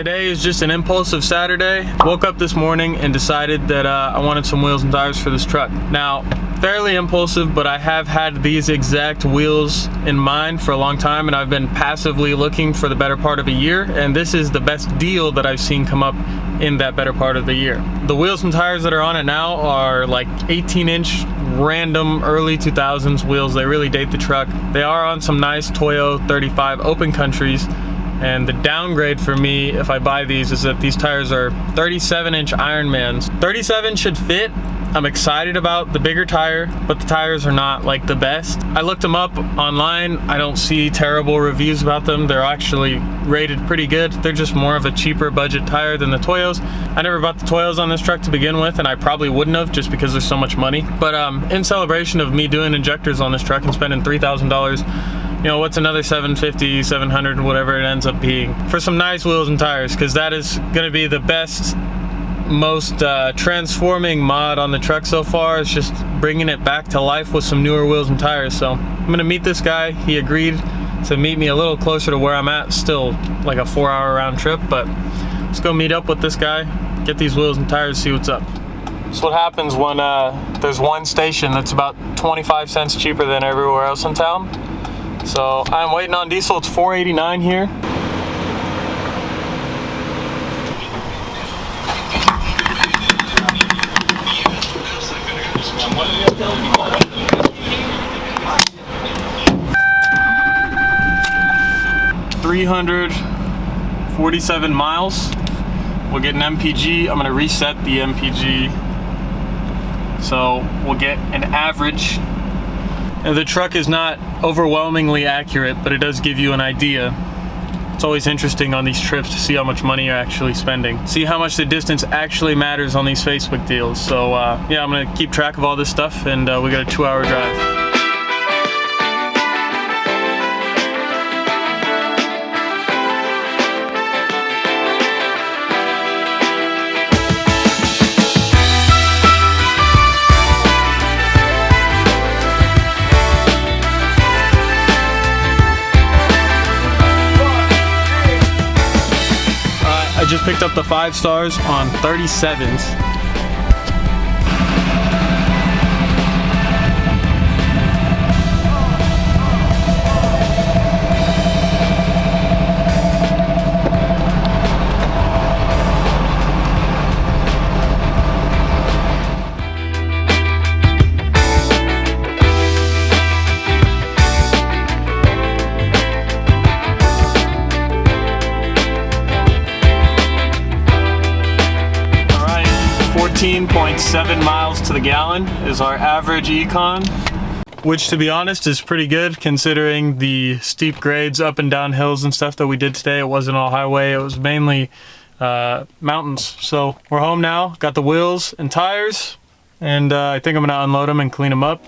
Today is just an impulsive Saturday. Woke up this morning and decided that I wanted some wheels and tires for this truck. Now, fairly impulsive, but I have had these exact wheels in mind for a long time, and I've been passively looking for the better part of a year, and this is the best deal that I've seen come up in that better part of the year. The wheels and tires that are on it now are like 18-inch random early 2000s wheels. They really date the truck. They are on some nice Toyo 35 open countries. And the downgrade for me, if I buy these, is that these tires are 37-inch Ironmans. 37 should fit. I'm excited about the bigger tire, but the tires are not like the best. I looked them up online. I don't see terrible reviews about them. They're actually rated pretty good. They're just more of a cheaper budget tire than the Toyos. I never bought the Toyos on this truck to begin with, and I probably wouldn't have just because there's so much money. But in celebration of me doing injectors on this truck and spending $3,000, you know, what's another $750, $700, whatever it ends up being, for some nice wheels and tires, because that is going to be the best, most transforming mod on the truck so far. It's just bringing it back to life with some newer wheels and tires. So I'm going to meet this guy. He agreed to meet me a little closer to where I'm at, still like a 4-hour round trip, but let's go meet up with this guy, get these wheels and tires, see what's up. So what happens when there's one station that's about 25 cents cheaper than everywhere else in town. So I'm waiting on diesel. It's $4.89 here. $347 miles. We'll get an MPG. I'm gonna reset the MPG. So we'll get an average. Now, the truck is not overwhelmingly accurate, but it does give you an idea. It's always interesting on these trips to see how much money you're actually spending. See how much the distance actually matters on these Facebook deals. So yeah, I'm gonna keep track of all this stuff, and we got a 2-hour drive. I just picked up the 5 stars on 37s. .7 miles to the gallon is our average econ, which, to be honest, is pretty good considering the steep grades up and down hills and stuff that we did today. It wasn't all highway, it was mainly mountains. So we're home now, got the wheels and tires, and I think I'm gonna unload them and clean them up.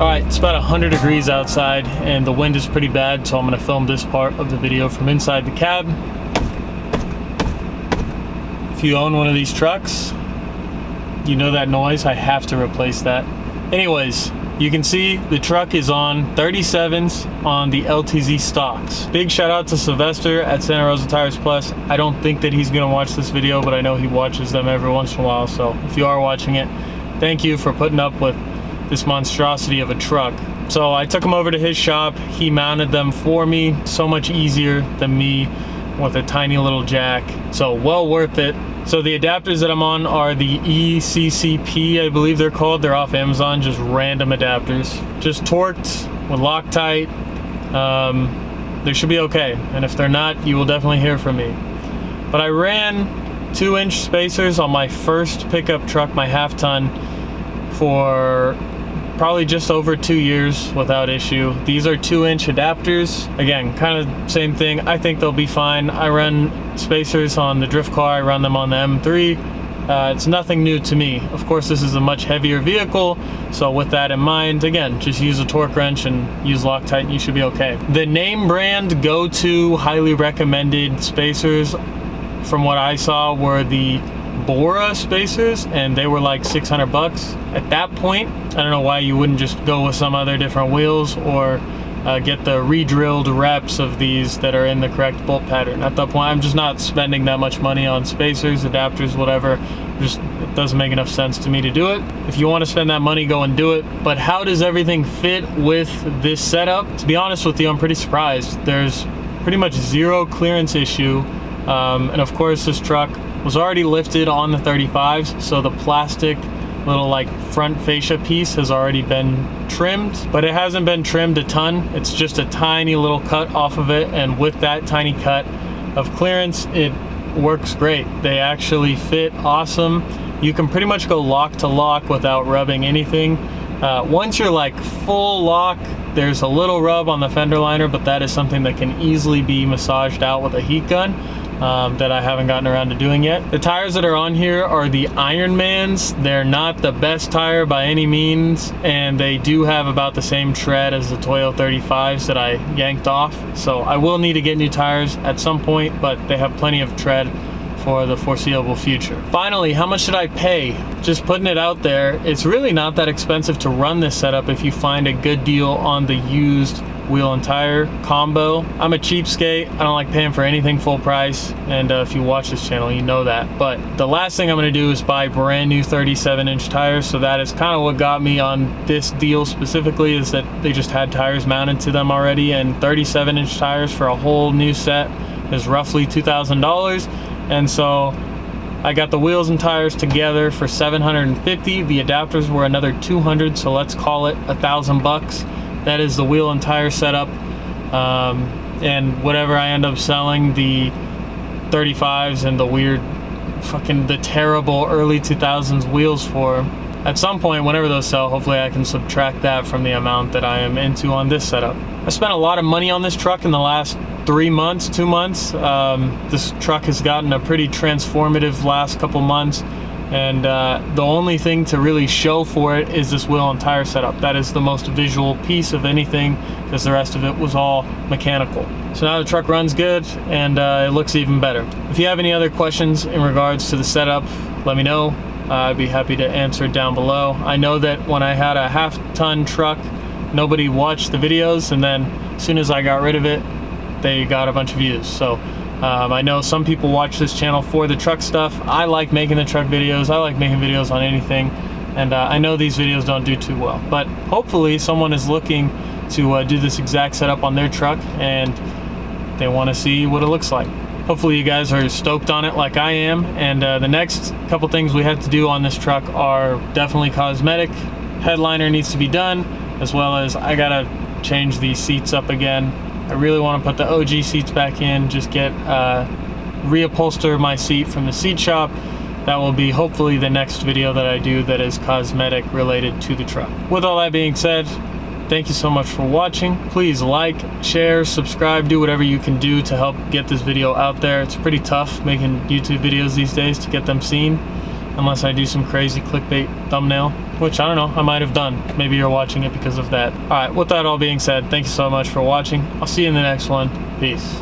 All right, it's about 100 degrees outside and the wind is pretty bad, so I'm gonna film this part of the video from inside the cab. If you own one of these trucks, you know that noise. I have to replace that. Anyways, you can see the truck is on 37s on the LTZ stocks. Big shout out to Sylvester at 𝙨𝙪𝙧𝙚 Plus. I don't think that he's gonna watch this video, but I know he watches them every once in a while. So if you are watching it, thank you for putting up with this monstrosity of a truck. So I took him over to his shop. He mounted them for me. So much easier than me with a tiny little jack. So well worth it. So the adapters that I'm on are the ECCP, I believe they're called. They're off Amazon, just random adapters. Just torqued with Loctite. They should be okay. And if they're not, you will definitely hear from me. But I ran 2-inch spacers on my first pickup truck, my half-ton, for probably just over 2 years without issue. These are 2-inch adapters. Again, kind of same thing. I think they'll be fine. I run spacers on the drift car. I run them on the M3. It's nothing new to me. Of course, this is a much heavier vehicle, so with that in mind, again, just use a torque wrench and use Loctite and you should be okay. The name brand go-to highly recommended spacers from what I saw were the Bora spacers, and they were like 600 bucks. At that point, I don't know why you wouldn't just go with some other different wheels or get the re-drilled reps of these that are in the correct bolt pattern. At that point, I'm just not spending that much money on spacers, adapters, whatever. Just, it doesn't make enough sense to me to do it. If you want to spend that money, go and do it. But how does everything fit with this setup? To be honest with you, I'm pretty surprised. There's pretty much zero clearance issue. And of course, this truck was already lifted on the 35s, so the plastic little like front fascia piece has already been trimmed, but it hasn't been trimmed a ton. It's just a tiny little cut off of it, and with that tiny cut of clearance, it works great. They actually fit awesome. You can pretty much go lock to lock without rubbing anything. Once you're like full lock, there's a little rub on the fender liner, but that is something that can easily be massaged out with a heat gun. That I haven't gotten around to doing yet. The tires that are on here are the Ironmans. They're not the best tire by any means, and they do have about the same tread as the Toyo 35s that I yanked off. So I will need to get new tires at some point, but they have plenty of tread for the foreseeable future. Finally, how much did I pay? Just putting it out there, it's really not that expensive to run this setup if you find a good deal on the used wheel and tire combo. I'm a cheapskate. I don't like paying for anything full price, and if you watch this channel, you know that. But the last thing I'm gonna do is buy brand new 37-inch tires, so that is kind of what got me on this deal specifically, is that they just had tires mounted to them already, and 37-inch tires for a whole new set is roughly $2,000. And so I got the wheels and tires together for $750. The adapters were another $200, so let's call it $1,000. That is the wheel and tire setup, and whatever I end up selling the 35s and the weird the terrible early 2000s wheels for, at some point whenever those sell, hopefully I can subtract that from the amount that I am into on this setup. I spent a lot of money on this truck in the last 2 months. This truck has gotten a pretty transformative last couple months. And the only thing to really show for it is this wheel and tire setup. That is the most visual piece of anything, because the rest of it was all mechanical. So now the truck runs good, and it looks even better. If you have any other questions in regards to the setup, let me know. I'd be happy to answer it down below. I know that when I had a half-ton truck, nobody watched the videos, and then as soon as I got rid of it, they got a bunch of views. So I know some people watch this channel for the truck stuff. I like making the truck videos. I like making videos on anything, and I know these videos don't do too well, but hopefully someone is looking to do this exact setup on their truck, and they want to see what it looks like. Hopefully you guys are stoked on it like I am, and the next couple things we have to do on this truck are definitely cosmetic. Headliner needs to be done, as well as I gotta change these seats up again. I really want to put the OG seats back in, just get reupholster my seat from the seat shop. That will be hopefully the next video that I do that is cosmetic related to the truck. With all that being said, thank you so much for watching. Please like, share, subscribe, do whatever you can do to help get this video out there. It's pretty tough making YouTube videos these days to get them seen. unless I do some crazy clickbait thumbnail, which I don't know, I might have done. Maybe you're watching it because of that. All right, with that all being said, thank you so much for watching. I'll see you in the next one. Peace.